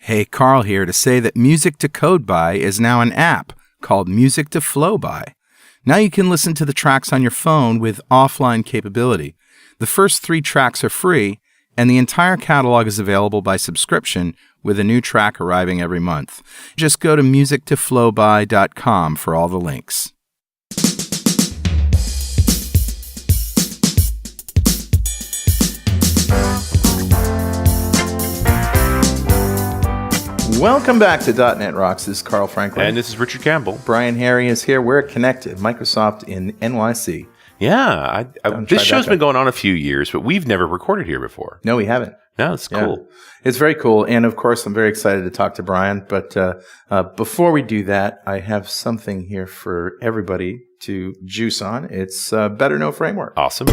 Hey, Carl here to say that Music to Code By is now an app called Music to Flow By. Now you can listen to the tracks on your phone with offline capability. The first 3 tracks are free, and the entire catalog is available by subscription with a new track arriving every month. Just go to musictoflowby.com for all the links. Welcome back to .NET Rocks. This is Carl Franklin. And this is Richard Campbell. Brian Harry is here. We're connected. Microsoft in NYC. Yeah. This show's been going on a few years, but we've never recorded here before. No, we haven't. No, it's cool. Yeah. It's very cool. And, of course, I'm very excited to talk to Brian. But before we do that, I have something here for everybody to juice on. It's Better Know Framework. Awesome.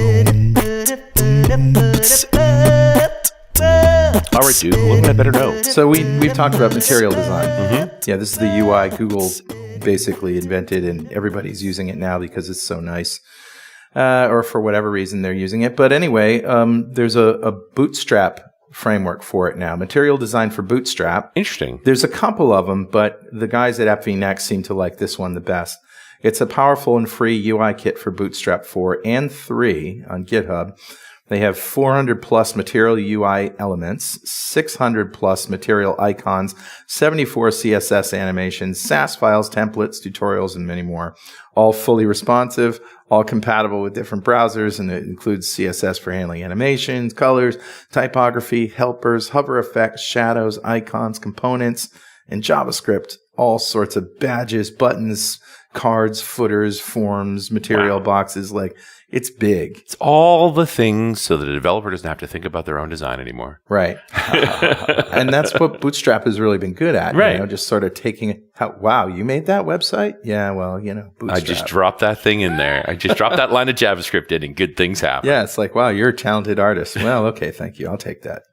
All right, dude. What would I better know? So we've talked about material design. Mm-hmm. Yeah, this is the UI Google basically invented, and everybody's using it now because it's so nice. Or for whatever reason they're using it. But anyway, there's a Bootstrap framework for it now. Material design for Bootstrap. Interesting. There's a couple of them, but the guys at AppVNext seem to like this one the best. It's a powerful and free UI kit for Bootstrap 4 and 3 on GitHub. They have 400 plus material UI elements, 600 plus material icons, 74 CSS animations, Sass files, templates, tutorials, and many more. All fully responsive, all compatible with different browsers, and it includes CSS for handling animations, colors, typography, helpers, hover effects, shadows, icons, components, and JavaScript. All sorts of badges, buttons, cards, footers, forms, material boxes. Like, it's big. It's all the things so that a developer doesn't have to think about their own design anymore. Right. And that's what Bootstrap has really been good at. Right. You know, just sort of taking it out. Wow, you made that website? Yeah, well, Bootstrap. I just dropped that thing in there. I just dropped that line of JavaScript in and good things happen. Yeah, it's like, wow, you're a talented artist. Well, okay, thank you. I'll take that.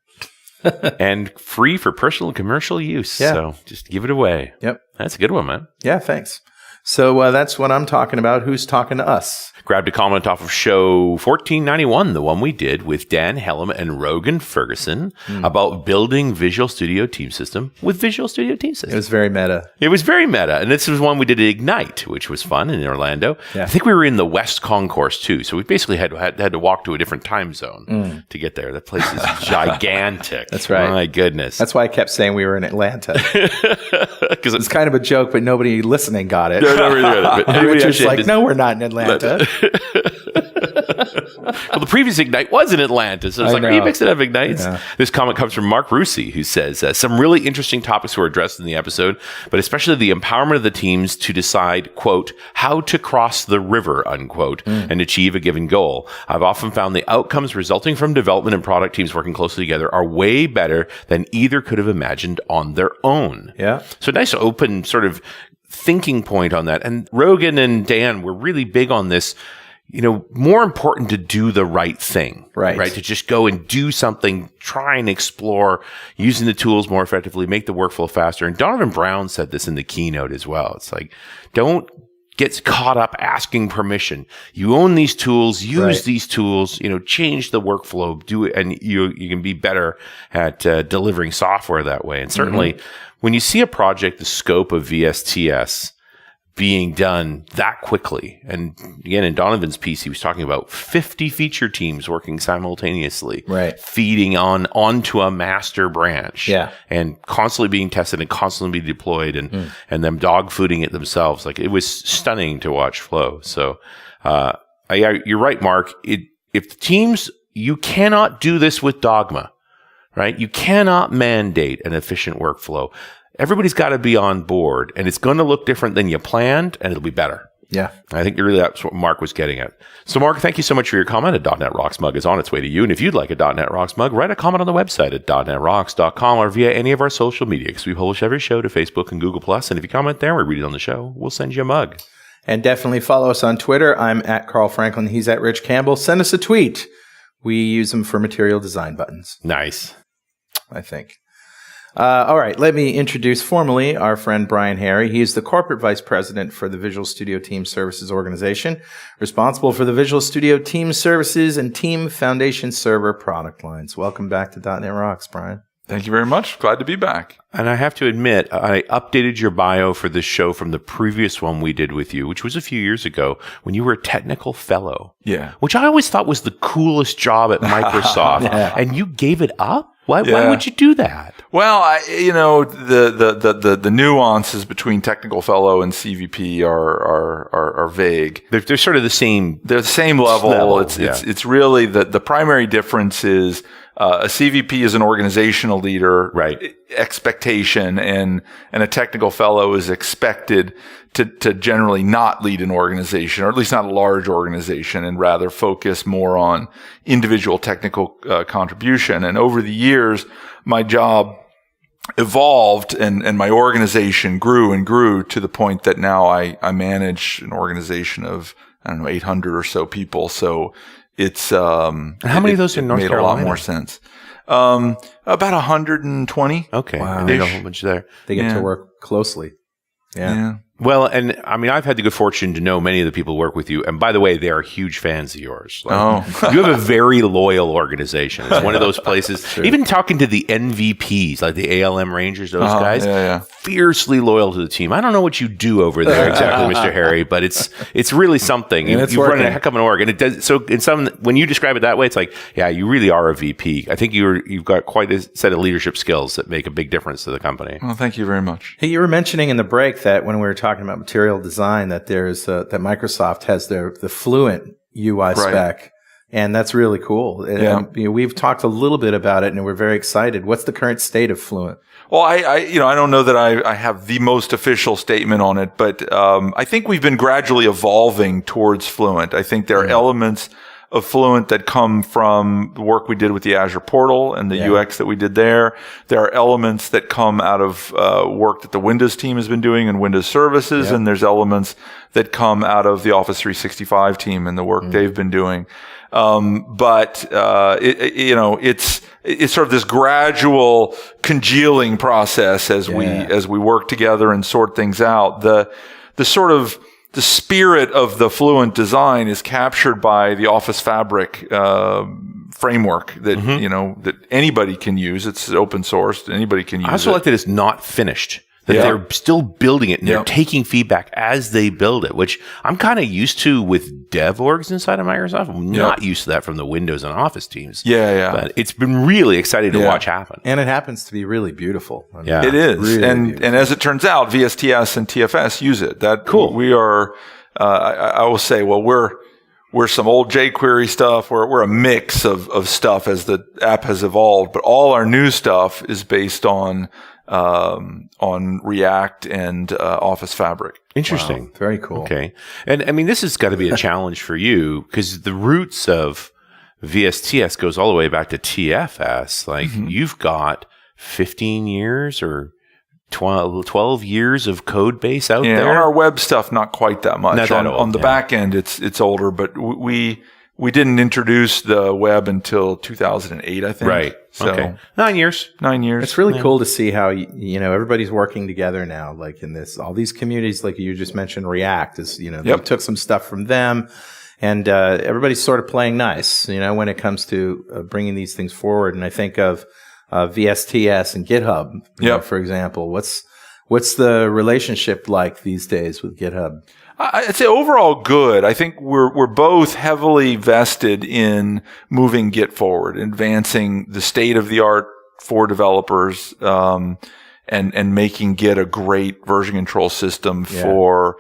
And free for personal and commercial use. Yeah. So just give it away. Yep. That's a good one, man. Yeah, thanks. So that's what I'm talking about. Who's talking to us? Grabbed a comment off of show 1491, the one we did with Dan Helm and Rogan Ferguson about building Visual Studio Team System with Visual Studio Team System. It was very meta. It was very meta. And this was one we did at Ignite, which was fun in Orlando. Yeah. I think we were in the West Concourse too. So we basically had to walk to a different time zone to get there. The place is gigantic. That's right. My goodness. That's why I kept saying we were in Atlanta. Because it's kind of a joke, but nobody listening got it. Richard's like, no, we're not in Atlanta. Well, the previous Ignite was in Atlanta, so it's like, are you mixing up Ignites? Yeah. This comment comes from Mark Rusi, who says, some really interesting topics were addressed in the episode, but especially the empowerment of the teams to decide, quote, how to cross the river, unquote, and achieve a given goal. I've often found the outcomes resulting from development and product teams working closely together are way better than either could have imagined on their own. Yeah. So nice open sort of thinking point on that. And Rogan and Dan were really big on this, more important to do the right thing, right? To just go and do something, try and explore using the tools more effectively, make the workflow faster. And Donovan Brown said this in the keynote as well. It's like, don't get caught up asking permission. You own these tools, use these tools, change the workflow, do it, and you can be better at delivering software that way. And certainly when you see a project, the scope of VSTS being done that quickly. And again, in Donovan's piece, he was talking about 50 feature teams working simultaneously, feeding onto a master branch, and constantly being tested and constantly being deployed, and them dog fooding it themselves. Like, it was stunning to watch flow. So, you're right, Mark. If the teams, you cannot do this with dogma, right? You cannot mandate an efficient workflow. Everybody's got to be on board, and it's going to look different than you planned, and it'll be better. Yeah. I think really that's what Mark was getting at. So, Mark, thank you so much for your comment. A .NET Rocks mug is on its way to you. And if you'd like a .NET Rocks mug, write a comment on the website at .NETRocks.com or via any of our social media, because we publish every show to Facebook and Google+. And if you comment there, we read it on the show, we'll send you a mug. And definitely follow us on Twitter. I'm at Carl Franklin. He's at Rich Campbell. Send us a tweet. We use them for material design buttons. Nice. I think. All right, let me introduce formally our friend Brian Harry. He is the Corporate Vice President for the Visual Studio Team Services Organization, responsible for the Visual Studio Team Services and Team Foundation Server product lines. Welcome back to .NET Rocks, Brian. Thank you very much. Glad to be back. And I have to admit, I updated your bio for this show from the previous one we did with you, which was a few years ago when you were a technical fellow. Yeah. Which I always thought was the coolest job at Microsoft. And you gave it up? Why would you do that? Well, the nuances between technical fellow and CVP are vague. They're sort of the same. They're the same level. It's really the primary difference is a CVP is an organizational leader, right? Expectation, and a technical fellow is expected to generally not lead an organization, or at least not a large organization, and rather focus more on individual technical contribution. And over the years, my job evolved and my organization grew and grew to the point that now I manage an organization of, 800 or so people. So it's, and how many of those in North Carolina? Made a lot more sense. About 120. Okay. Wow. There's a whole bunch there. They get to work closely. Yeah. Well, and I mean, I've had the good fortune to know many of the people who work with you. And by the way, they are huge fans of yours. You have a very loyal organization. It's one of those places, even talking to the MVPs, like the ALM Rangers, those guys, fiercely loyal to the team. I don't know what you do over there exactly, Mr. Harry, but it's really something. You run a heck of an org. And it does, so when you describe it that way, it's like, yeah, you really are a VP. I think you've got quite a set of leadership skills that make a big difference to the company. Well, thank you very much. Hey, you were mentioning in the break that when we were talking about material design, that there's that Microsoft has the Fluent UI spec, and that's really cool. And, we've talked a little bit about it, and we're very excited. What's the current state of Fluent? Well, I don't know that I have the most official statement on it, but I think we've been gradually evolving towards Fluent. I think there are elements of Fluent that come from the work we did with the Azure portal and the UX that we did there. There are elements that come out of work that the Windows team has been doing in Windows services, and there's elements that come out of the Office 365 team and the work they've been doing. But it's sort of this gradual congealing process as we work together and sort things out. The spirit of the Fluent design is captured by the Office Fabric framework that that anybody can use. It's open source; anybody can use it. I also like that it's not finished. That they're still building it and they're taking feedback as they build it, which I'm kind of used to with dev orgs inside of Microsoft. I'm not used to that from the Windows and Office teams. But it's been really exciting to watch happen. And it happens to be really beautiful. It is. Really and as it turns out, VSTS and TFS use it. We are, I will say, well, we're some old jQuery stuff. We're a mix of stuff as the app has evolved, but all our new stuff is based on React and Office Fabric. Interesting. Wow, very cool. Okay. And I mean, this has got to be a challenge for you because the roots of VSTS goes all the way back to TFS. Like you've got 15 years or 12 years of code base out there. On our web stuff, not quite that much. On the back end, it's older, but we didn't introduce the web until 2008, I think. Right. So, okay. 9 years. 9 years. It's really cool to see how, everybody's working together now, like in all these communities, like you just mentioned, React is, they took some stuff from them and, everybo's sort of playing nice, when it comes to bringing these things forward. And I think of, VSTS and GitHub, for example. What's the relationship like these days with GitHub? I'd say overall good. I think we're both heavily vested in moving Git forward, advancing the state of the art for developers, and making Git a great version control system for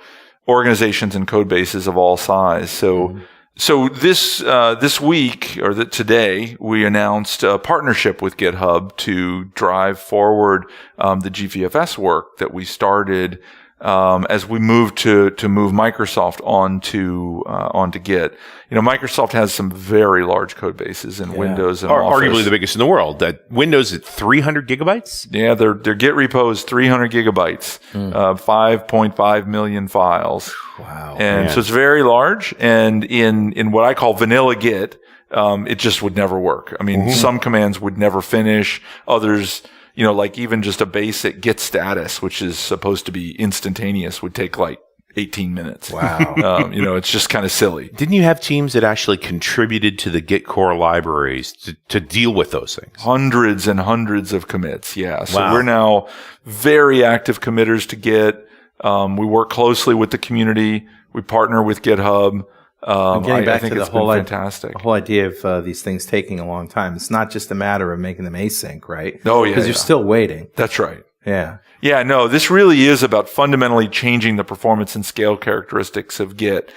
organizations and code bases of all size. So this week or today we announced a partnership with GitHub to drive forward the GVFS work that we started as we move to move Microsoft onto Git. Microsoft has some very large code bases in Windows and Office. Arguably the biggest in the world. That Windows at 300 gigabytes? Yeah, their Git repo is 300 gigabytes, 5.5 million files. Wow. And so it's very large. And in what I call vanilla Git, it just would never work. I mean, some commands would never finish. Others, like even just a basic git status, which is supposed to be instantaneous, would take like 18 minutes. Wow. It's just kind of silly. Didn't you have teams that actually contributed to the Git core libraries to deal with those things? Hundreds and hundreds of commits. Yeah. So Wow. we're now very active committers to Git. We work closely with the community. We partner with GitHub. Getting back I think to it's the whole been fantastic. The whole idea of these things taking a long time. It's not just a matter of making them async, right? Oh, yeah. Because you're still waiting. That's right. Yeah. Yeah, no, this really is about fundamentally changing the performance and scale characteristics of Git.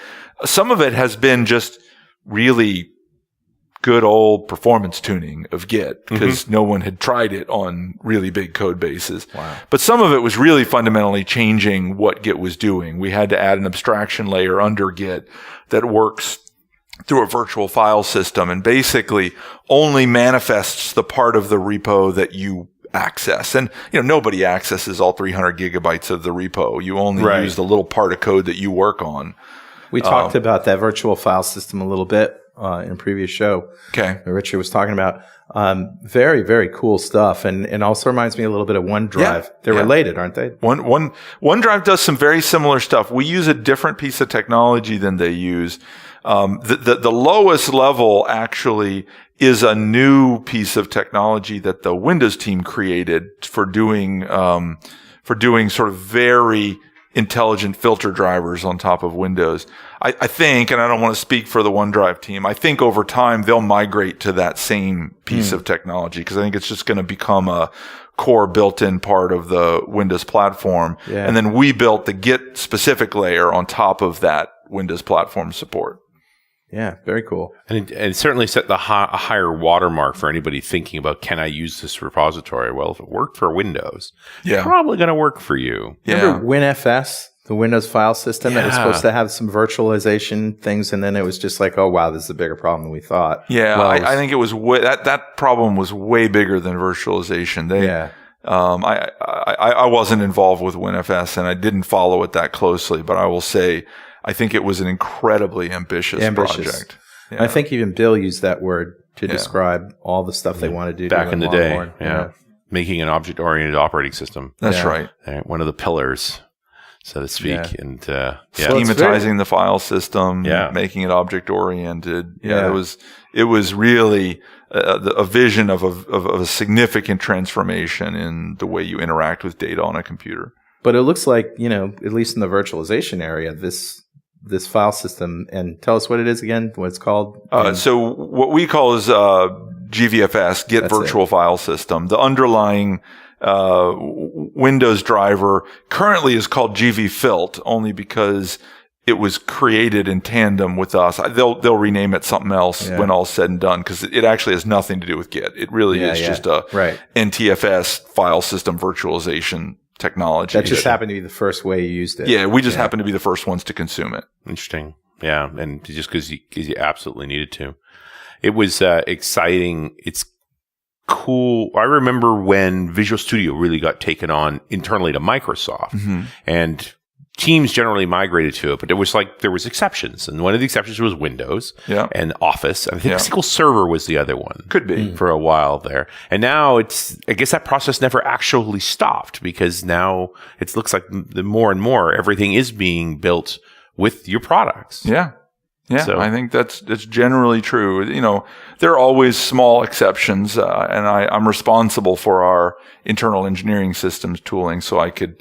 Some of it has been just really good old performance tuning of Git because no one had tried it on really big code bases. Wow. But some of it was really fundamentally changing what Git was doing. We had to add an abstraction layer under Git that works through a virtual file system and basically only manifests the part of the repo that you access. And, nobody accesses all 300 gigabytes of the repo. You only use the little part of code that you work on. We talked about that virtual file system a little bit in a previous show. Okay. Richard was talking about very, very cool stuff. And also reminds me a little bit of OneDrive. Yeah. They're related, aren't they? OneDrive does some very similar stuff. We use a different piece of technology than they use. The lowest level actually is a new piece of technology that the Windows team created for doing sort of very intelligent filter drivers on top of Windows. I think, and I don't want to speak for the OneDrive team, I think over time they'll migrate to that same piece of technology because I think it's just going to become a core built-in part of the Windows platform. Yeah. And then we built the Git specific layer on top of that Windows platform support. Yeah, very cool. And it certainly set a higher watermark for anybody thinking about, can I use this repository? Well, if it worked for Windows, it's probably going to work for you. Remember WinFS, the Windows file system that was supposed to have some virtualization things, and then it was just like, oh, wow, this is a bigger problem than we thought. Yeah, well, I think it was that problem was way bigger than virtualization. I wasn't involved with WinFS, and I didn't follow it that closely, but I will say I think it was an incredibly ambitious project. Yeah. I think even Bill used that word to describe all the stuff they want to do back in the day. Longhorn. Yeah. Making an object-oriented operating system. That's right. One of the pillars, so to speak. Yeah. And schematizing the file system, making it object-oriented. It was really a vision of a significant transformation in the way you interact with data on a computer. But it looks like, at least in the virtualization area, this file system, and tell us what it is again, what it's called. So what we call is GVFS, Git Virtual File System. The underlying Windows driver currently is called GVFilt, only because it was created in tandem with us. They'll rename it something else when all's said and done, because it actually has nothing to do with Git. It really is just a NTFS file system virtualization technology. That just happened to be the first way you used it. Yeah, we just happened to be the first ones to consume it. Interesting. Yeah, and just because you absolutely needed to. It was exciting. It's cool. I remember when Visual Studio really got taken on internally to Microsoft, and teams generally migrated to it, but there was exceptions, and one of the exceptions was Windows and Office. And I think SQL Server was the other one. Could be for a while there, and now I guess that process never actually stopped, because now it looks like the more and more everything is being built with your products. Yeah. So, I think that's generally true. There are always small exceptions, and I'm responsible for our internal engineering systems tooling, so I could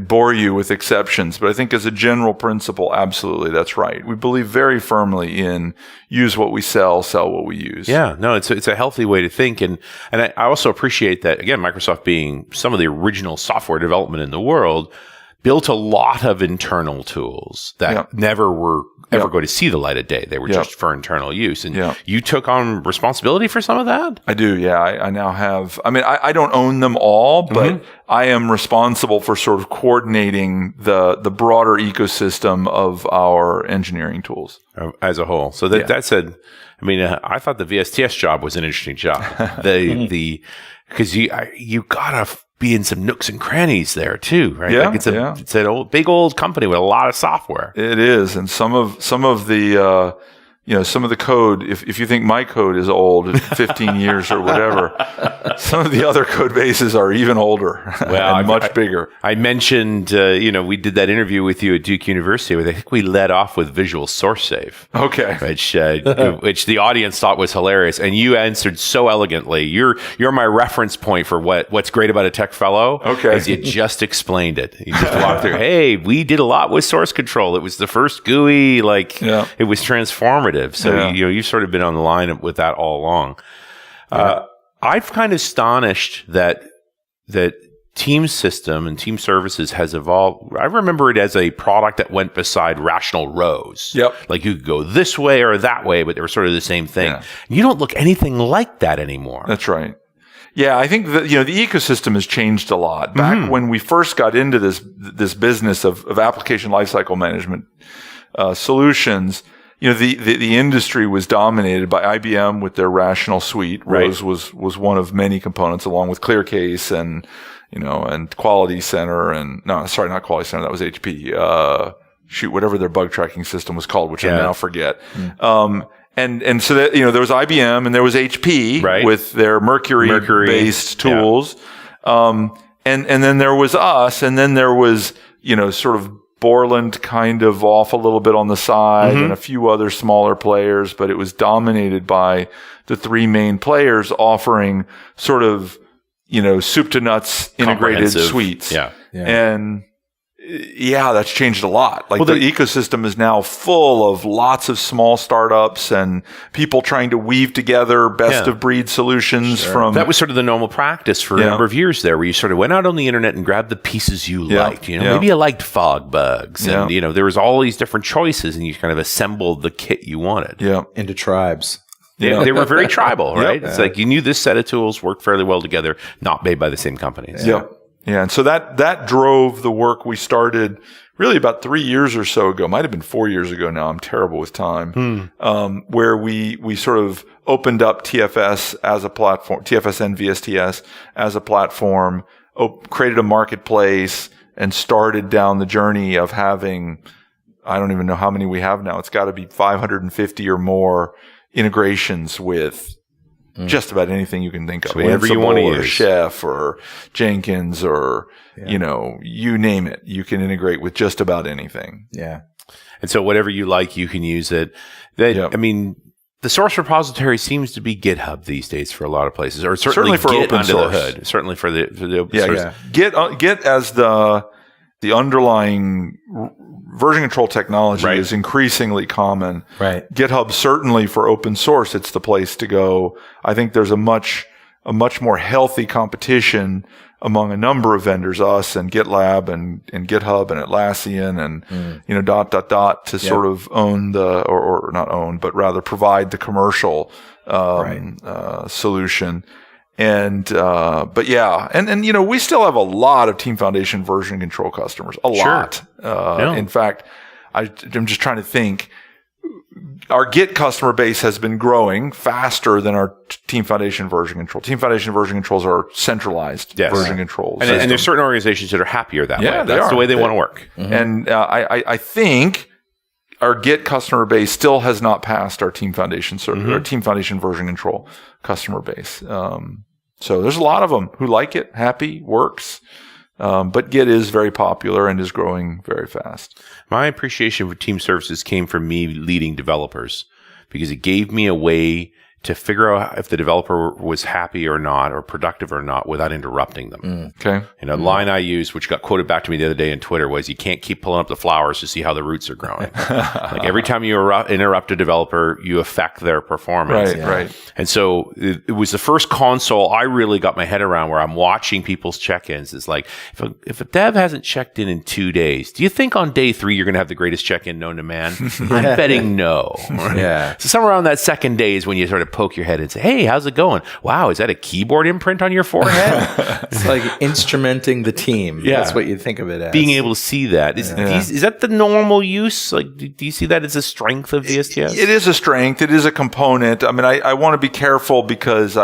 bore you with exceptions, but I think as a general principle, absolutely, that's right. We believe very firmly in use what we sell what we use. Yeah, no, it's a healthy way to think. And I also appreciate that, again, Microsoft being some of the original software development in the world, built a lot of internal tools that never were ever going to see the light of day. They were just for internal use. And you took on responsibility for some of that? I do, yeah. I now have, I don't own them all, but I am responsible for sort of coordinating the broader ecosystem of our engineering tools. As a whole. So that said, I thought the VSTS job was an interesting job. Because you gotta be in some nooks and crannies there too, right? Yeah, it's an big old company with a lot of software. It is, and some of the some of the code, if you think my code is old, 15 years or whatever, some of the other code bases are even older and much bigger. I mentioned, we did that interview with you at Duke University where I think we led off with Visual Source Save. Okay. Which the audience thought was hilarious. And you answered so elegantly. You're my reference point for what's great about a tech fellow. Okay. Is you just explained it. You just walked through, hey, we did a lot with source control. It was the first GUI, it was transformative. So, you've sort of been on the line with that all along. I've kind of astonished that team system and team services has evolved. I remember it as a product that went beside rational rows. Yep. Like you could go this way or that way, but they were sort of the same thing. Yeah. You don't look anything like that anymore. That's right. Yeah, I think that the ecosystem has changed a lot. Back when we first got into this business of application lifecycle management solutions, the industry was dominated by IBM with their Rational Suite. Rose was one of many components, along with ClearCase and Quality Center not Quality Center, that was HP. Whatever their bug tracking system was called, which I now forget. And so that, there was IBM and there was HP with their Mercury-based tools. And then there was us, and then there was, sort of Borland kind of off a little bit on the side and a few other smaller players, but it was dominated by the three main players offering sort of, soup to nuts integrated suites. Yeah. And that's changed a lot. The ecosystem is now full of lots of small startups and people trying to weave together best of breed solutions from. That was sort of the normal practice for a number of years there, where you sort of went out on the internet and grabbed the pieces you liked. Maybe you liked fog bugs and, there was all these different choices and you kind of assembled the kit you wanted. Yeah. Into tribes. They were very tribal, right? It's like you knew this set of tools worked fairly well together, not made by the same companies. Yeah. Yeah. And so that drove the work we started really about 3 years or so ago. Might have been 4 years ago now. I'm terrible with time. Where we sort of opened up TFS as a platform, TFS and VSTS as a platform, created a marketplace and started down the journey of having, I don't even know how many we have now. It's got to be 550 or more integrations with just about anything you can think of. So whatever you want to use. Chef or Jenkins or, you name it. You can integrate with just about anything. Yeah. And so whatever you like, you can use it. I mean, the source repository seems to be GitHub these days for a lot of places, or certainly for Git open source. The hood. Certainly for the open source. Yeah. Git as the underlying version control technology is increasingly common. Right. GitHub, certainly for open source, it's the place to go. I think there's a much more healthy competition among a number of vendors, us and GitLab and GitHub and Atlassian and, to sort of own or not own, but rather provide the commercial, solution. And, we still have a lot of Team Foundation version control customers. A lot. In fact, I'm just trying to think. Our Git customer base has been growing faster than our Team Foundation version control. Team Foundation version controls are centralized version controls. And there's certain organizations that are happier that way. That's the way they want to work. And, I think our Git customer base still has not passed our Team Foundation our Team Foundation version control customer base. So there's a lot of them who like it, happy, works. But Git is very popular and is growing very fast. My appreciation for team services came from me leading developers because it gave me a way to figure out if the developer was happy or not, or productive or not, without interrupting them. Okay. And a line I used, which got quoted back to me the other day on Twitter, was you can't keep pulling up the flowers to see how the roots are growing. Like every time you interrupt a developer, you affect their performance. Right. And so it was the first console I really got my head around where I'm watching people's check-ins. It's like, if a dev hasn't checked in 2 days, do you think on day 3 you're going to have the greatest check-in known to man? I'm betting no. Yeah. So somewhere around that second day is when you sort of poke your head and say, hey, how's it going? Wow, is that a keyboard imprint on your forehead? It's like instrumenting the team. Yeah. That's what you think of it as. Being able to see that. Is that the normal use? Like, do you see that as a strength of VSTS? It is a strength. It is a component. I mean, I want to be careful because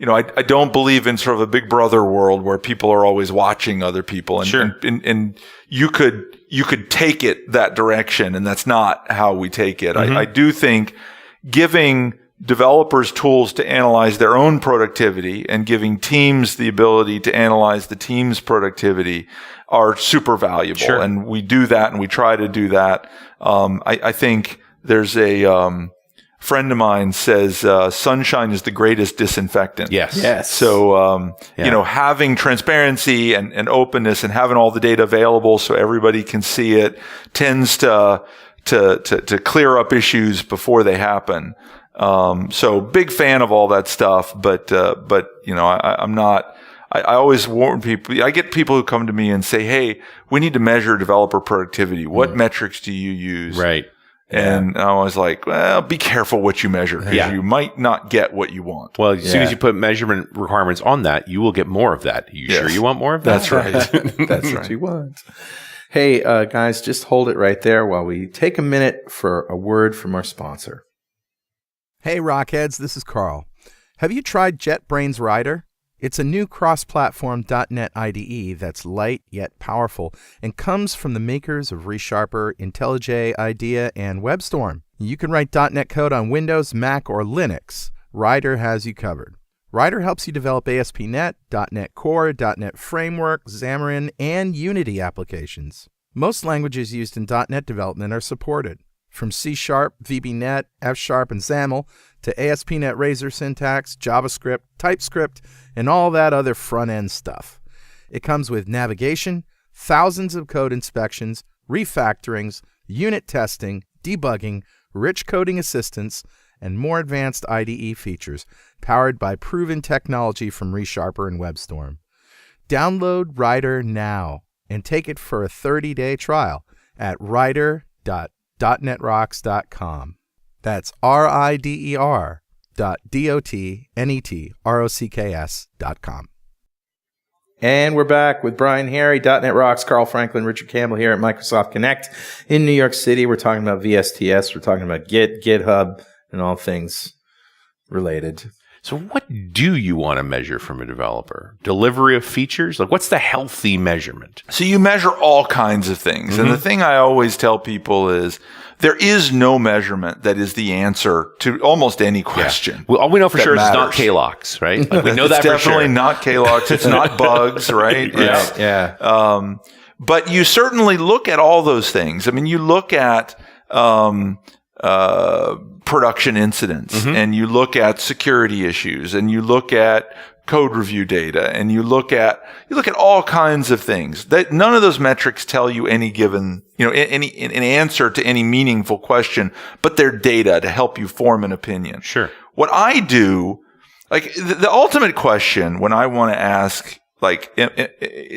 I don't believe in sort of a big brother world where people are always watching other people, and you could take it that direction, and that's not how we take it. I do think giving developers tools to analyze their own productivity and giving teams the ability to analyze the team's productivity are super valuable. Sure. And we do that, and we try to do that. I think there's a friend of mine says sunshine is the greatest disinfectant. Yes. So having transparency and openness and having all the data available so everybody can see it tends to clear up issues before they happen. So big fan of all that stuff, but I'm not. I always warn people. I get people who come to me and say, "Hey, we need to measure developer productivity. What metrics do you use?" Right. And I was like, well, be careful what you measure, because you might not get what you want. Well, as soon as you put measurement requirements on that, you will get more of that. You sure you want more of that? That's right. That's what you want. Hey, guys, just hold it right there while we take a minute for a word from our sponsor. Hey, Rockheads, this is Carl. Have you tried JetBrains Rider? It's a new cross-platform .NET IDE that's light yet powerful and comes from the makers of ReSharper, IntelliJ, IDEA, and WebStorm. You can write .NET code on Windows, Mac, or Linux. Rider has you covered. Rider helps you develop ASP.NET, .NET Core, .NET Framework, Xamarin, and Unity applications. Most languages used in .NET development are supported, from C#, VB.NET, F#, and XAML to ASP.NET Razor syntax, JavaScript, TypeScript, and all that other front-end stuff. It comes with navigation, thousands of code inspections, refactorings, unit testing, debugging, rich coding assistance, and more advanced IDE features, powered by proven technology from ReSharper and WebStorm. Download Rider now and take it for a 30-day trial at rider.dotnetrocks.com. That's rider.dotnetrocks.com. And we're back with Brian Harry, .NET Rocks, Carl Franklin, Richard Campbell here at Microsoft Connect in New York City. We're talking about VSTS. We're talking about Git, GitHub, and all things related. So what do you want to measure from a developer? Delivery of features? Like, what's the healthy measurement? So you measure all kinds of things. And the thing I always tell people is there is no measurement that is the answer to almost any question. Yeah. Well, all we know for sure is it's not matters. K-locks, right? Like, we know that it's for sure. definitely not K-locks. It's not bugs, right? Yeah. But you certainly look at all those things. I mean, you look at production incidents, and you look at security issues, and you look at code review data, and you look at all kinds of things. That none of those metrics tell you any given, any an answer to any meaningful question, but they're data to help you form an opinion. Sure. What I do, like the ultimate question when I want to ask, like,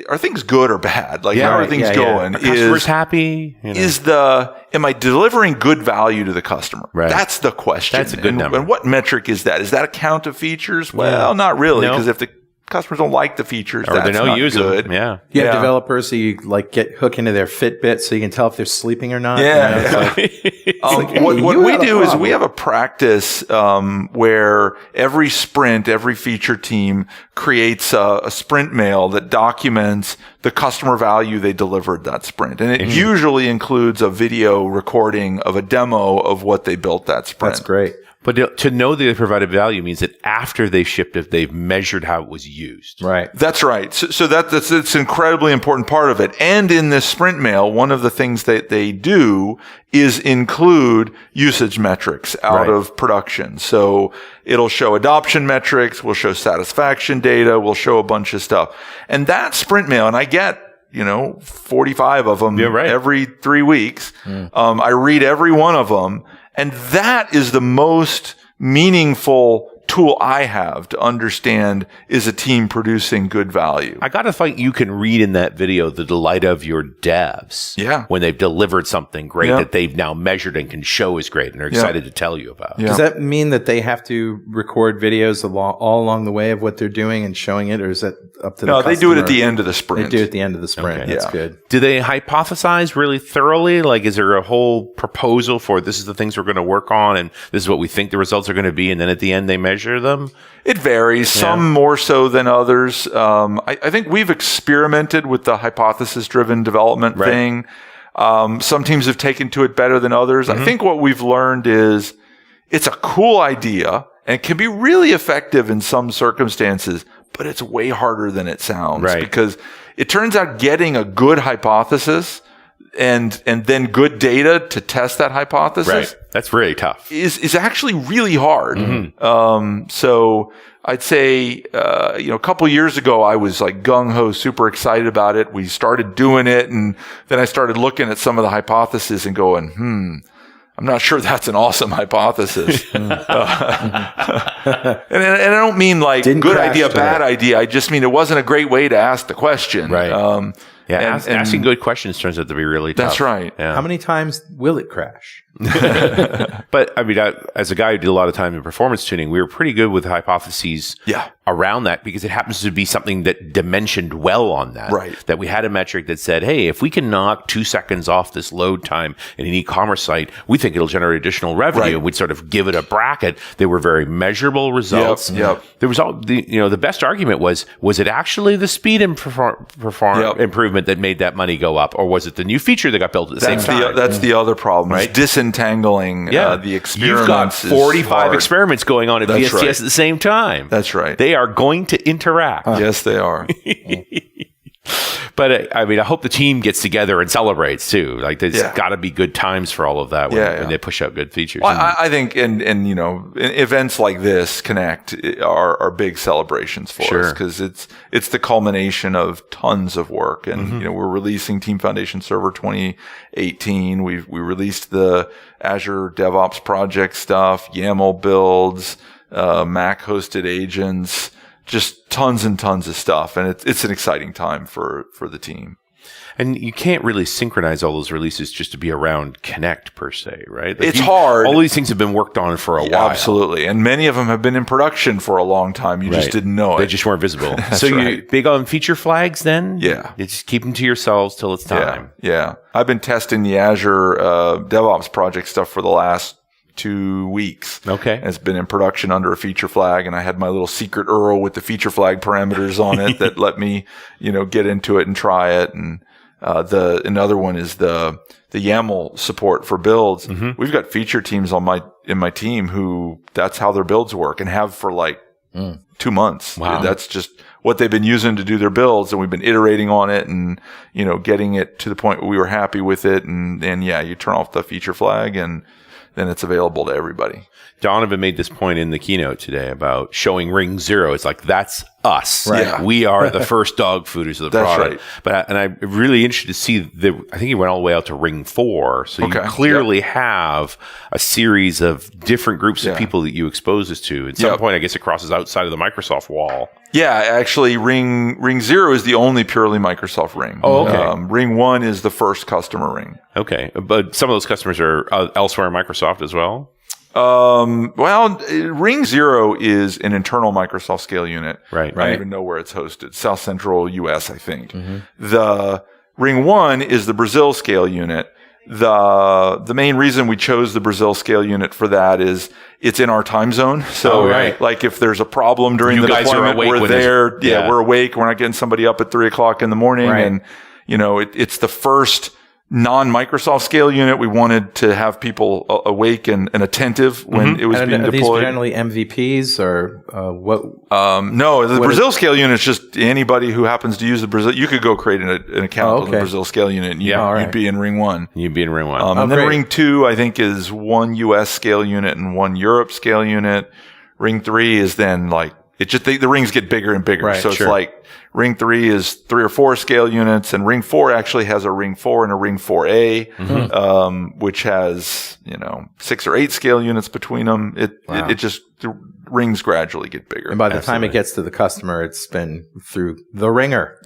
are things good or bad? Like, how are things going? Are customers happy? Am I delivering good value to the customer? Right. That's the question. That's a good number. And what metric is that? Is that a count of features? Well, not really, because if the customers don't like the features, or that's they don't not use good. them. Yeah. You have developers so you hook into their Fitbit so you can tell if they're sleeping or not. What we do is we have a practice where every sprint, every feature team creates a sprint mail that documents the customer value they delivered that sprint. And it usually includes a video recording of a demo of what they built that sprint. That's great. But to know they provided value means that after they shipped it, they've measured how it was used. Right. That's right. So that's an incredibly important part of it. And in this sprint mail, one of the things that they do is include usage metrics out of production. So it'll show adoption metrics, we'll show satisfaction data, we'll show a bunch of stuff. And that sprint mail, and I get 45 of them every 3 weeks. I read every one of them. And that is the most meaningful tool I have to understand, is a team producing good value. I got to think you can read in that video the delight of your devs. Yeah. When they've delivered something great that they've now measured and can show is great and are excited to tell you about. Does that mean that they have to record videos all along the way of what they're doing and showing it, or is that up to the customer? No, they do it at the end of the sprint. They do it at the end of the sprint. Okay. That's good. Do they hypothesize really thoroughly? Like, is there a whole proposal for this is the things we're going to work on and this is what we think the results are going to be, and then at the end they measure measure them? It varies, some more so than others. I think we've experimented with the hypothesis-driven development thing. Some teams have taken to it better than others. I think what we've learned is it's a cool idea and it can be really effective in some circumstances, but it's way harder than it sounds because it turns out getting a good hypothesis and then good data to test that hypothesis that's really tough is actually really hard. So I'd say a couple years ago I was like gung-ho, super excited about it. We started doing it, and then I started looking at some of the hypotheses and going, I'm not sure that's an awesome hypothesis. And I don't mean like good idea, bad idea. I just mean it wasn't a great way to ask the question. Right. Asking good questions turns out to be really tough. That's right. Yeah. How many times will it crash? But I mean, as a guy who did a lot of time in performance tuning, we were pretty good with hypotheses around that because it happens to be something that dimensioned well on that. Right. That we had a metric that said, hey, if we can knock 2 seconds off this load time in an e-commerce site, we think it'll generate additional revenue. And we'd sort of give it a bracket. They were very measurable results. There was the best argument was it actually the speed and improvement that made that money go up, or was it the new feature that got built at the same time? That's the other problem, right? Disentangling the experiments. You've got 45 experiments going on at VSTS at the same time. That's right. They are going to interact. Yes, they are. But I mean, I hope the team gets together and celebrates too. Like, there's got to be good times for all of that when they push out good features. Well, I think, and events like this, Connect, are big celebrations for us because it's the culmination of tons of work. And we're releasing Team Foundation Server 2018. We released the Azure DevOps project stuff, YAML builds, Mac hosted agents. Just tons and tons of stuff. And it's an exciting time for the team. And you can't really synchronize all those releases just to be around Connect per se, right? It's hard. All these things have been worked on for a while. Absolutely. And many of them have been in production for a long time. You just didn't know it. They just weren't visible. So you're big on feature flags then? Yeah. You just keep them to yourselves till it's time. Yeah. I've been testing the Azure DevOps project stuff for the last 2 weeks. Okay. And it's been in production under a feature flag, and I had my little secret URL with the feature flag parameters on it that let me, get into it and try it. And another one is the YAML support for builds. We've got feature teams in my team who that's how their builds work and have for like 2 months. Wow. That's just what they've been using to do their builds, and we've been iterating on it and getting it to the point where we were happy with it. And you turn off the feature flag and then it's available to everybody. Donovan made this point in the keynote today about showing ring 0. It's like, that's us. Right. Yeah. We are the first dog fooders of the product. Right. And I'm really interested to see I think he went all the way out to ring 4. So you clearly have a series of different groups of people that you expose us to. At some point, I guess it crosses outside of the Microsoft wall. Yeah, actually, ring 0 is the only purely Microsoft ring. Oh, okay. Ring 1 is the first customer ring. Okay. But some of those customers are elsewhere in Microsoft as well? Ring 0 is an internal Microsoft scale unit. Right. I don't even know where it's hosted. South Central US, I think. The Ring 1 is the Brazil scale unit. The main reason we chose the Brazil scale unit for that is it's in our time zone. So like if there's a problem during the deployment, we're there. We're awake. We're not getting somebody up at 3:00 in the morning. Right. And, it's the first non-Microsoft scale unit. We wanted to have people awake and attentive when it was being deployed. Are these generally MVPs or what? No, the Brazil scale unit is just anybody who happens to use the Brazil. You could go create an account on the Brazil scale unit and you'd be in Ring 1. You'd be in Ring 1. And then Ring 2, I think, is 1 US scale unit and 1 Europe scale unit. Ring 3 is then like, the rings get bigger and bigger. Right, so it's like Ring 3 is 3 or 4 scale units, and Ring 4 actually has a Ring 4 and a Ring 4A, which has, 6 or 8 scale units between them. The rings gradually get bigger. And by the time it gets to the customer, it's been through the ringer.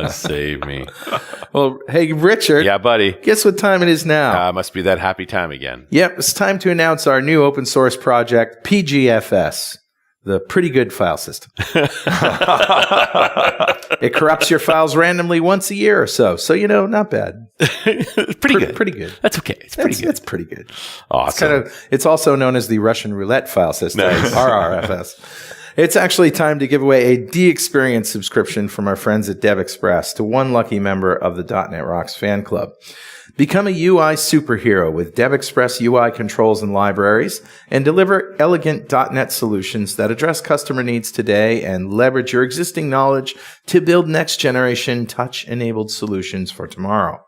Save me. Well, hey, Richard. Yeah, buddy. Guess what time it is now? Must be that happy time again. Yep, it's time to announce our new open source project, PGFS. The pretty good file system. It corrupts your files randomly once a year or so. So, not bad. Pretty good. Pretty good. That's okay. It's pretty good. It's pretty good. Awesome. It's also known as the Russian roulette file system, RRFS. It's actually time to give away a DXperience subscription from our friends at DevExpress to one lucky member of the .NET Rocks fan club. Become a UI superhero with DevExpress UI controls and libraries and deliver elegant .NET solutions that address customer needs today and leverage your existing knowledge to build next-generation touch-enabled solutions for tomorrow.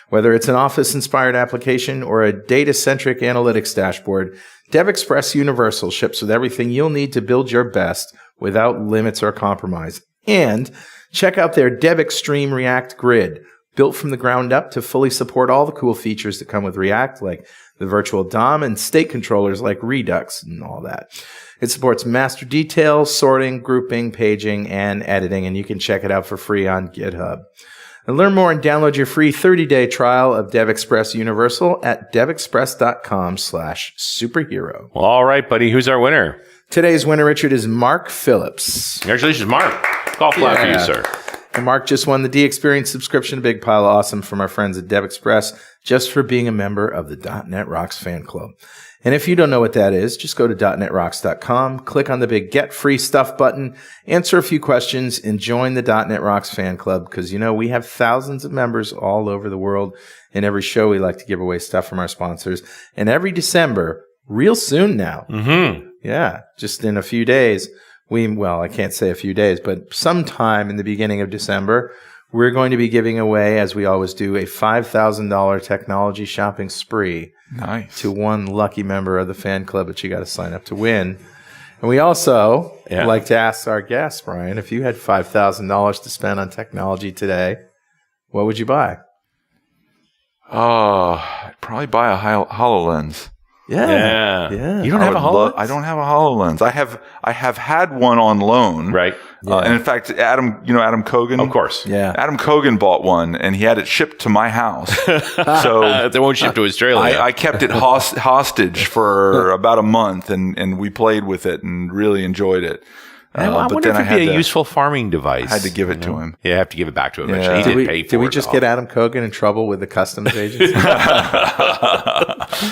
Whether it's an Office-inspired application or a data-centric analytics dashboard, DevExpress Universal ships with everything you'll need to build your best without limits or compromise. And check out their DevExtreme React Grid, built from the ground up to fully support all the cool features that come with React, like the virtual DOM and state controllers like Redux and all that. It supports master detail, sorting, grouping, paging, and editing, and you can check it out for free on GitHub. And learn more and download your free 30-day trial of DevExpress Universal at devexpress.com/superhero. Well, all right, buddy. Who's our winner? Today's winner, Richard, is Mark Phillips. Congratulations, Mark. Golf clap for you, sir. And Mark just won the DXperience subscription, a big pile of awesome from our friends at DevExpress, just for being a member of the .NET Rocks fan club. And if you don't know what that is, just go to .NETRocks.com, click on the big Get Free Stuff button, answer a few questions, and join the .NET Rocks fan club, because, we have thousands of members all over the world. And every show we like to give away stuff from our sponsors. And every December, real soon now, just in a few days, I can't say a few days, but sometime in the beginning of December, we're going to be giving away, as we always do, a $5,000 technology shopping spree. Nice. To one lucky member of the fan club that you got to sign up to win. And we also like to ask our guests, Brian, if you had $5,000 to spend on technology today, what would you buy? I'd probably buy a HoloLens. Yeah. You don't have a HoloLens? I don't have a HoloLens. I have had one on loan. Right. And in fact, Adam Kogan? Of course. Yeah. Adam Kogan bought one, and he had it shipped to my house. So they won't ship to Australia. I kept it hostage for about a month, and we played with it and really enjoyed it. I wonder if it'd be a useful farming device. I had to give it to him. Yeah, I have to give it back to him eventually. Yeah. He didn't pay for it. Did we just get Adam Kogan in trouble with the customs agency?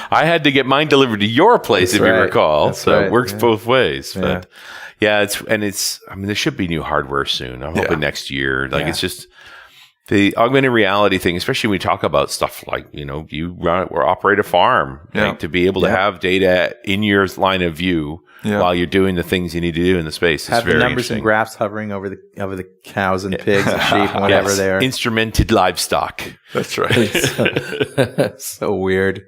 I had to get mine delivered to your place, if you recall. So it works both ways. But there should be new hardware soon. I'm hoping next year. It's just the augmented reality thing, especially when we talk about stuff like, you run or operate a farm, to be able to have data in your line of view while you're doing the things you need to do in the space. Have the numbers and graphs hovering over the cows and pigs and sheep and whatever they are. Instrumented livestock. That's right. So weird.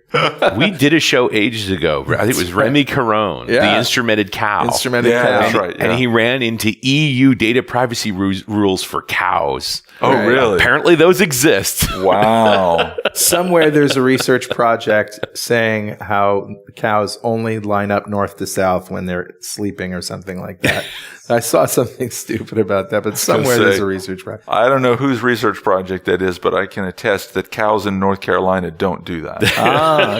We did a show ages ago. I think it was Remy Caron, the instrumented cow. Instrumented cow. That's right. Yeah. And he ran into EU data privacy rules for cows. Oh, really? Apparently those exist. Wow. Somewhere there's a research project saying how cows only line up north to south when they're sleeping or something like that. I saw something stupid about that, but somewhere there's a research project. I don't know whose research project that is, but I can attest that cows in North Carolina don't do that.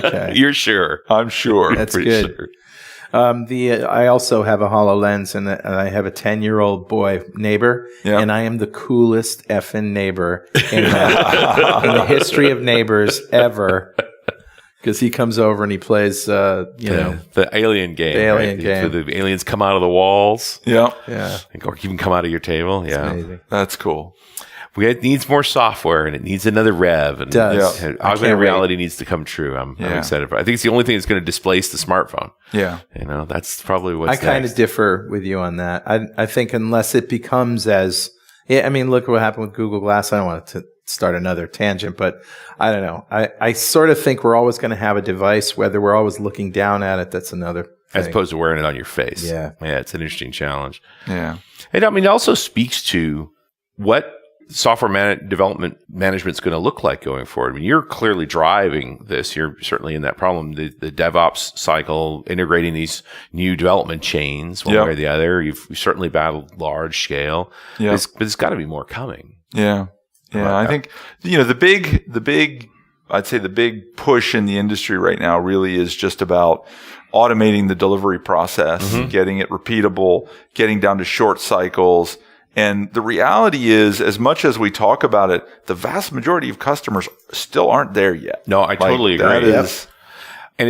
Okay. You're sure? I'm sure. That's good. Sure. I also have a HoloLens, and I have a 10-year-old boy neighbor, and I am the coolest effing neighbor in the history of neighbors ever. Because he comes over and he plays, the alien game. The alien game. So the aliens come out of the walls. Yeah. Or even come out of your table. Amazing. That's cool. It needs more software, and it needs another rev. And it does. Augmented reality needs to come true. I'm excited for it. I think it's the only thing that's going to displace the smartphone. Yeah. That's probably what's I kind of differ with you on that. I think unless it becomes look what happened with Google Glass. I don't want to start another tangent, but I don't know. I sort of think we're always going to have a device, whether we're always looking down at it. That's another thing. As opposed to wearing it on your face. Yeah. Yeah, it's an interesting challenge. Yeah. And it also speaks to what software development management is going to look like going forward. I mean, you're clearly driving this. You're certainly in that problem. The DevOps cycle, integrating these new development chains one way or the other. You've certainly battled large scale. Yeah. But it's got to be more coming. Yeah. Yeah. I think, the big push in the industry right now really is just about automating the delivery process, getting it repeatable, getting down to short cycles, And the reality is, as much as we talk about it, the vast majority of customers still aren't there yet. No, I totally agree. That is, and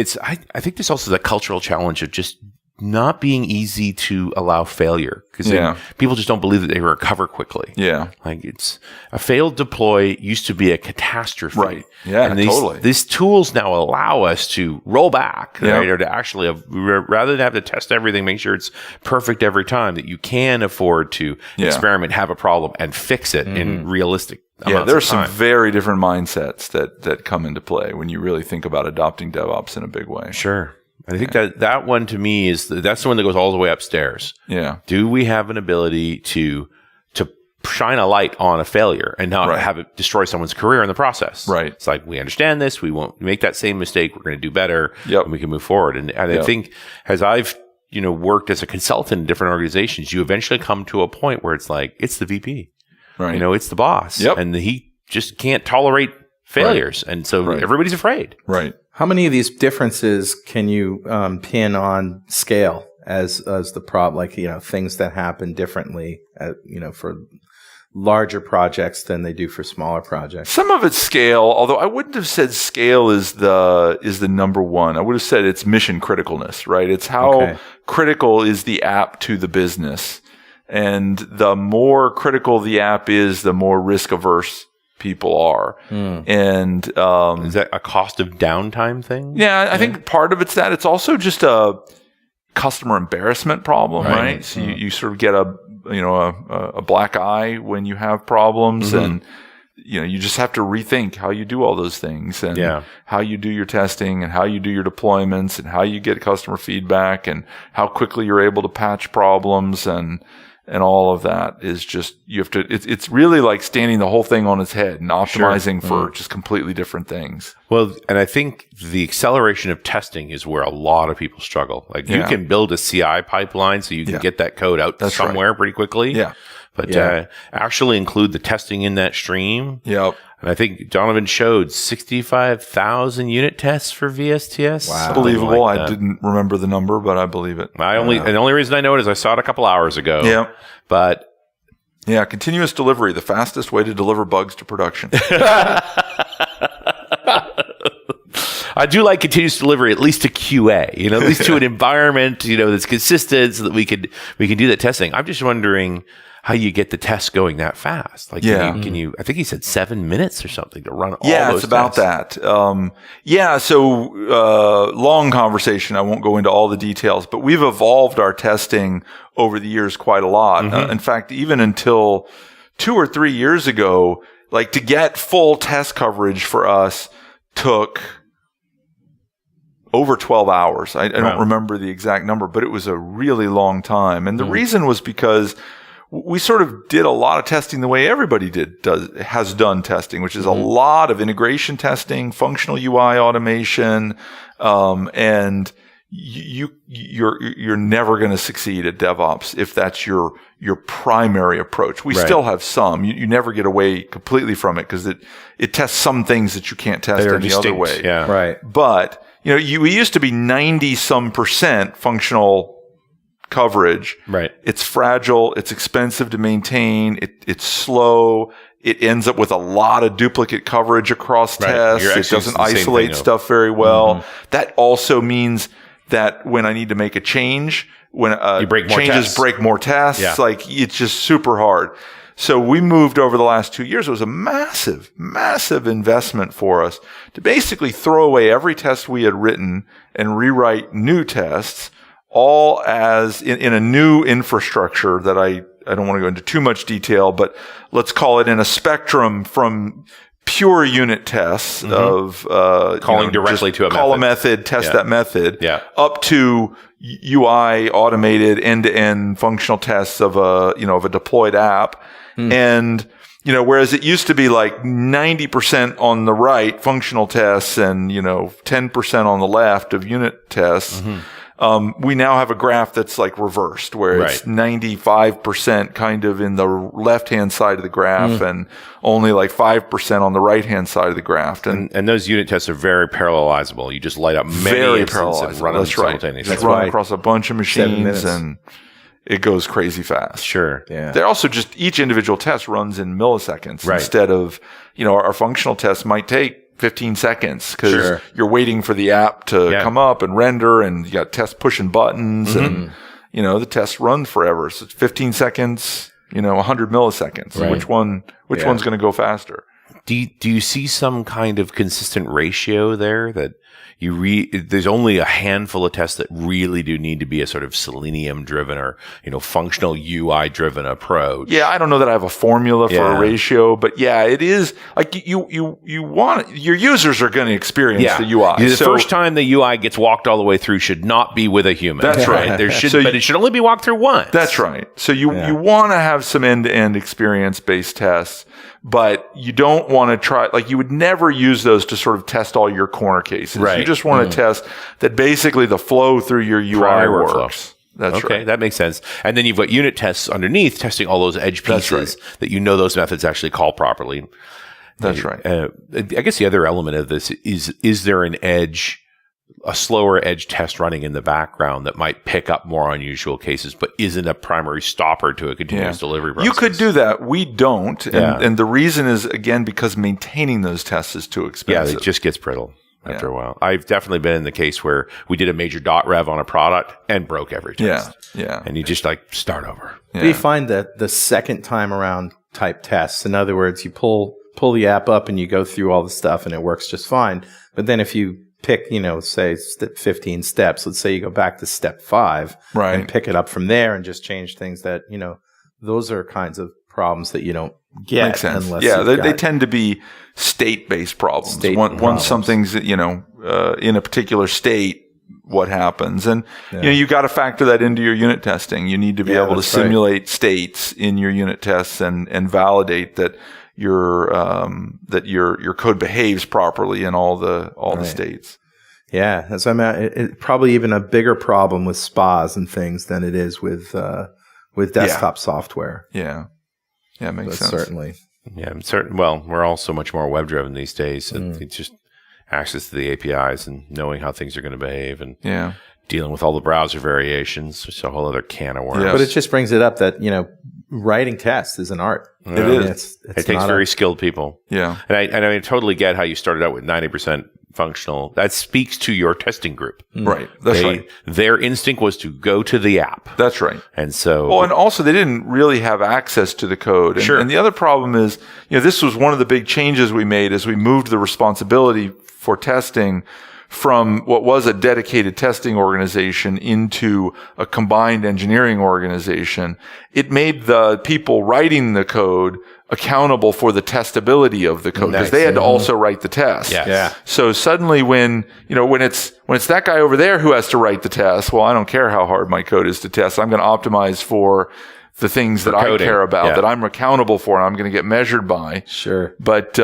I think there's also the cultural challenge of just not being easy to allow failure, because people just don't believe that they recover quickly. Yeah. Like, it's a failed deploy used to be a catastrophe. Right. Yeah, and totally. These tools now allow us to roll back, right? Or to actually, rather than have to test everything, make sure it's perfect every time, that you can afford to experiment, have a problem, and fix it in realistic amounts there's of time. some very different mindsets that come into play when you really think about adopting DevOps in a big way. Sure. I think that one to me that's the one that goes all the way upstairs. Yeah. Do we have an ability to shine a light on a failure and not have it destroy someone's career in the process? Right. It's like, we understand this. We won't make that same mistake. We're going to do better. Yep. And we can move forward. And I think as I've worked as a consultant in different organizations, you eventually come to a point where it's like, it's the VP. Right. It's the boss. Yep. And he just can't tolerate failures. Right. And so everybody's afraid. Right. How many of these differences can you pin on scale as the problem? Like, things that happen differently, for larger projects than they do for smaller projects. Some of it's scale, although I wouldn't have said scale is the number one. I would have said it's mission criticalness, right? It's how critical is the app to the business. And the more critical the app is, the more risk averse people are. And is that a cost of downtime thing? Yeah, I think part of it's that. It's also just a customer embarrassment problem, right? So you sort of get a black eye when you have problems, and you just have to rethink how you do all those things, and how you do your testing, and how you do your deployments, and how you get customer feedback, and how quickly you're able to patch problems, and all of that is just, you have to, it's really like standing the whole thing on its head and optimizing for just completely different things. Well, and I think the acceleration of testing is where a lot of people struggle. Like, you can build a CI pipeline so you can get that code out somewhere pretty quickly. Yeah. But actually include the testing in that stream. Yep. And I think Donovan showed 65,000 unit tests for VSTS. Wow. Believable. I didn't remember the number, but I believe it. And the only reason I know it is I saw it a couple hours ago. Yeah. But continuous delivery, the fastest way to deliver bugs to production. I do like continuous delivery, at least to QA, at least to an environment, that's consistent, so that we can do that testing. I'm just wondering how you get the tests going that fast. Like, can you, I think he said 7 minutes or something to run all those tests. Yeah, it's about that. So long conversation. I won't go into all the details, but we've evolved our testing over the years quite a lot. In fact, even until 2 or 3 years ago, like, to get full test coverage for us took over 12 hours. I don't remember the exact number, but it was a really long time. And the reason was because we sort of did a lot of testing the way everybody has done testing, which is a lot of integration testing, functional UI automation, and you're never going to succeed at DevOps if that's your primary approach. We still have some. You never get away completely from it, because it tests some things that you can't test any other way. Yeah. Right. But we used to be 90% functional coverage. Right. It's fragile. It's expensive to maintain. It's slow. It ends up with a lot of duplicate coverage across tests. It doesn't isolate stuff very well. That also means that when I need to make a change, when changes break more tests, like, it's just super hard. So we moved over the last 2 years. It was a massive, massive investment for us to basically throw away every test we had written and rewrite new tests, all as in a new infrastructure that I don't want to go into too much detail, but let's call it in a spectrum from pure unit tests of calling directly to a call method. A method, test that method, up to UI automated end-to-end functional tests of a deployed app. And whereas it used to be like 90% on the right functional tests and 10% on the left of unit tests. We now have a graph that's like reversed, where it's 95% kind of in the left-hand side of the graph and only like 5% on the right-hand side of the graph. And those unit tests are very parallelizable. You just light up many instances and run them simultaneously. That's run across a bunch of machines, and it goes crazy fast. Sure. Yeah. They're also just each individual test runs in milliseconds instead of, our functional tests might take 15 seconds because you're waiting for the app to come up and render, and you got tests pushing buttons and, the tests run forever. So it's 15 seconds, 100 milliseconds. Right. Which one's going to go faster? Do you see some kind of consistent ratio there that there's only a handful of tests that really do need to be a sort of Selenium driven or, functional UI driven approach? Yeah, I don't know that I have a formula for a ratio, but it is like you want your users are going to experience the UI. The first time the UI gets walked all the way through should not be with a human. That's right. But it should only be walked through once. That's right. So you want to have some end-to-end experience-based tests, but you don't want to try, you would never use those to sort of test all your corner cases. Right. You just want to test that basically the flow through your UI works. That's okay, right. that makes sense. And then you've got unit tests underneath testing all those edge pieces that those methods actually call properly. That's right. I guess the other element of this is there a slower edge test running in the background that might pick up more unusual cases, but isn't a primary stopper to a continuous delivery process? You could do that. We don't. And the reason is, again, because maintaining those tests is too expensive. Yeah, it just gets brittle after a while. I've definitely been in the case where we did a major .rev on a product and broke every test. Yeah. And you just start over. Do you find that the second time around type tests, in other words, you pull the app up and you go through all the stuff and it works just fine. But then if you pick, say 15 steps, let's say you go back to step 5 and pick it up from there and just change things that, those are kinds of problems that you don't get. Makes sense. Unless they tend to be state-based problems. Once something's, in a particular state, what happens? And, you got to factor that into your unit testing. You need to be able to simulate states in your unit tests and validate that your code behaves properly in all the states. Yeah, it's probably even a bigger problem with spas and things than it is with desktop software. Yeah, makes sense. Certainly. Yeah, I'm certain. Well, we're all so much more web driven these days, and it's just access to the APIs and knowing how things are going to behave, and dealing with all the browser variations, which is a whole other can of worms. Yes. But it just brings it up that writing tests is an art. It is. It takes very skilled people. Yeah. And I totally get how you started out with 90% functional. That speaks to your testing group. Right. That's right. Their instinct was to go to the app. That's right. And so... Well, and also they didn't really have access to the code. And, and the other problem is, this was one of the big changes we made as we moved the responsibility for testing from what was a dedicated testing organization into a combined engineering organization. It made the people writing the code accountable for the testability of the code because they had to also write the test. Yeah. So suddenly when it's that guy over there who has to write the test, well, I don't care how hard my code is to test. I'm going to optimize for the things that I care about, that I'm accountable for, and I'm going to get measured by. Sure. But,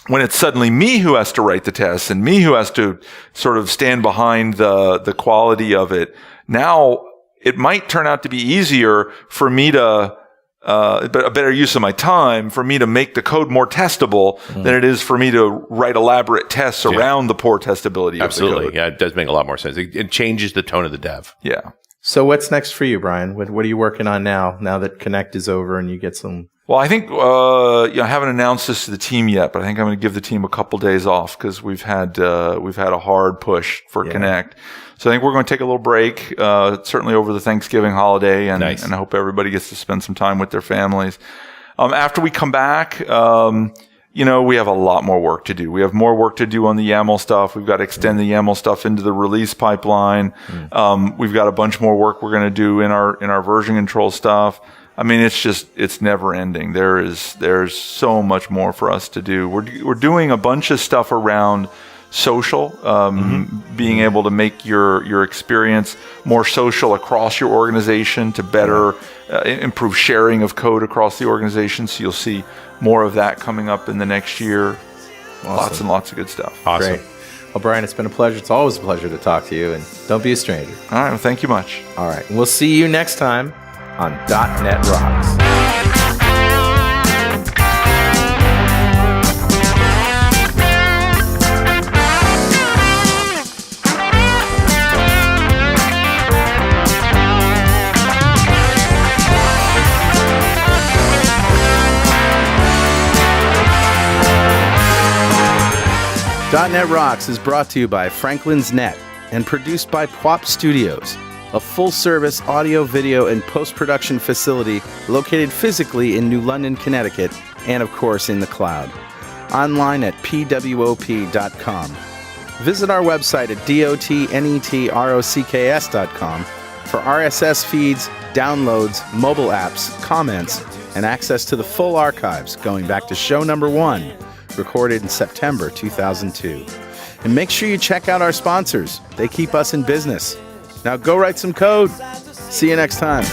when it's suddenly me who has to write the tests and me who has to sort of stand behind the quality of it, now it might turn out to be easier for me to, a better use of my time for me to make the code more testable than it is for me to write elaborate tests around the poor testability of the code. Yeah, it does make a lot more sense. It changes the tone of the dev. Yeah. So what's next for you, Brian? What are you working on now that Connect is over and you get some... Well, I think I haven't announced this to the team yet, but I think I'm going to give the team a couple days off because we've had a hard push for Connect. So I think we're going to take a little break, certainly over the Thanksgiving holiday, and I hope everybody gets to spend some time with their families. After we come back, we have a lot more work to do. We have more work to do on the YAML stuff. We've got to extend the YAML stuff into the release pipeline. We've got a bunch more work we're going to do in our version control stuff. I mean, it's never ending. There's so much more for us to do. We're doing a bunch of stuff around social, being able to make your experience more social across your organization to better improve sharing of code across the organization. So you'll see more of that coming up in the next year. Awesome. Lots and lots of good stuff. Awesome. Great. Well, Brian, it's been a pleasure. It's always a pleasure to talk to you, and don't be a stranger. All right. Well, thank you much. All right. We'll see you next time on .NET Rocks. .NET Rocks is brought to you by Franklin's Net and produced by Pwop Studios, a full-service audio, video, and post-production facility located physically in New London, Connecticut, and of course in the cloud. Online at pwop.com. Visit our website at dotnetrocks.com for RSS feeds, downloads, mobile apps, comments, and access to the full archives going back to show number 1, recorded in September 2002. And make sure you check out our sponsors. They keep us in business. Now go write some code. See you next time.